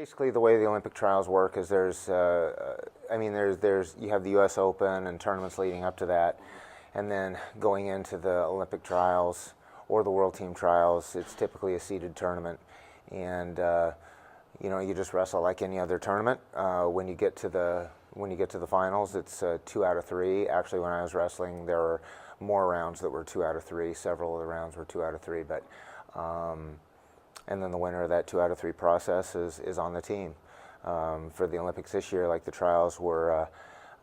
Basically, the way the Olympic trials work is you have the U.S. Open and tournaments leading up to that, and then going into the Olympic trials or the World Team trials, it's typically a seeded tournament, and you just wrestle like any other tournament. When you get to the finals, it's 2 out of 3. Actually, when I was wrestling, there were more rounds that were 2 out of 3. Several of the rounds were 2 out of 3, but. And then the winner of that 2 out of 3 process is on the team. For the Olympics this year, like the trials were,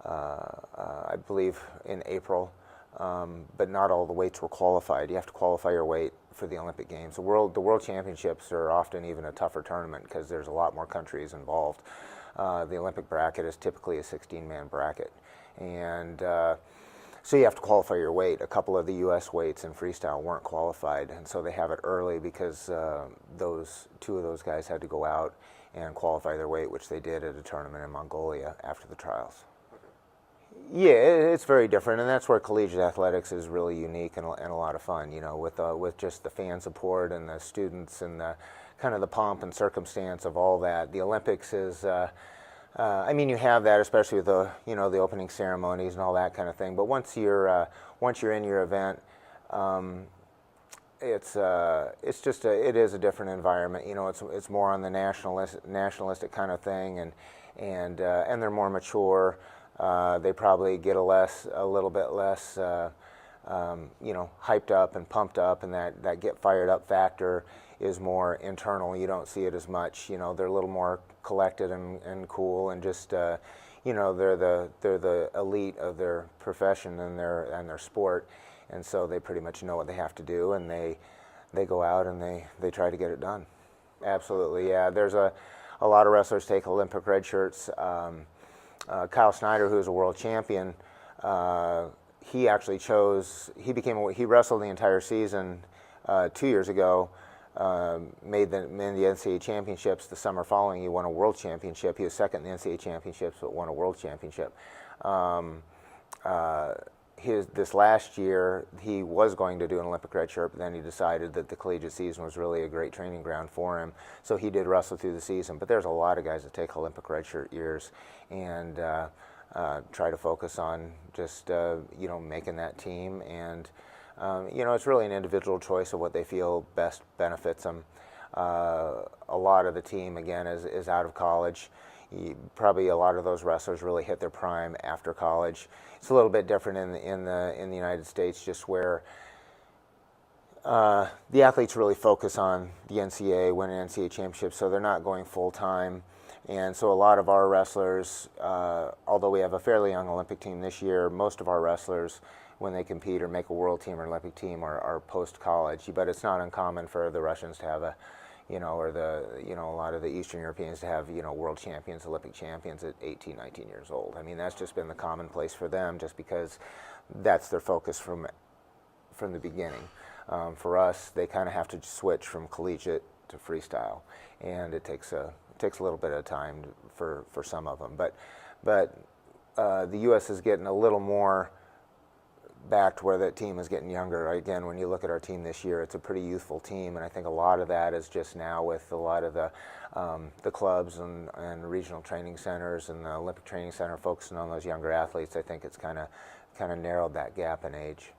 I believe, in April, but not all the weights were qualified. You have to qualify your weight for the Olympic Games. The World Championships are often even a tougher tournament because there's a lot more countries involved. The Olympic bracket is typically a 16-man bracket, and so you have to qualify your weight. A couple of the U.S. weights in freestyle weren't qualified, and so they have it early because two of those guys had to go out and qualify their weight, which they did at a tournament in Mongolia after the trials. Yeah, it's very different, and that's where collegiate athletics is really unique and a lot of fun. With just the fan support and the students and the kind of the pomp and circumstance of all that. The Olympics is. You have that, especially with the opening ceremonies and all that kind of thing. But once you're in your event, it is a different environment. It's more on the nationalistic kind of thing, and they're more mature. They probably get a little bit less hyped up and pumped up, and that get fired up factor is more internal. You don't see it as much. They're a little more collected and cool, and just they're the elite of their profession and their sport, and so they pretty much know what they have to do, and they go out and they try to get it done. Absolutely, yeah. There's a lot of wrestlers take Olympic red shirts. Kyle Snyder, who's a world champion, he actually he wrestled the entire season 2 years ago. Made the NCAA championships the summer following. He won a world championship. He was second in the NCAA championships, but won a world championship. This last year, he was going to do an Olympic red shirt, but then he decided that the collegiate season was really a great training ground for him. So he did wrestle through the season. But there's a lot of guys that take Olympic red shirt years and try to focus on just making that team. And it's really an individual choice of what they feel best benefits them. A lot of the team, again, is out of college. Probably a lot of those wrestlers really hit their prime after college. It's a little bit different in the United States, just where the athletes really focus on the NCAA, winning NCAA championships, so they're not going full time. And so a lot of our wrestlers, although we have a fairly young Olympic team this year, most of our wrestlers, when they compete or make a world team or Olympic team, are post-college. But it's not uncommon for the Russians to have a lot of the Eastern Europeans to have, world champions, Olympic champions at 18, 19 years old. That's just been the commonplace for them, just because that's their focus from the beginning. For us, they kind of have to switch from collegiate to freestyle, and it takes a little bit of time for some of them. But the U.S. is getting a little more back to where that team is getting younger. Again, when you look at our team this year, it's a pretty youthful team, and I think a lot of that is just now with a lot of the clubs and regional training centers and the Olympic Training Center focusing on those younger athletes. I think it's kind of narrowed that gap in age.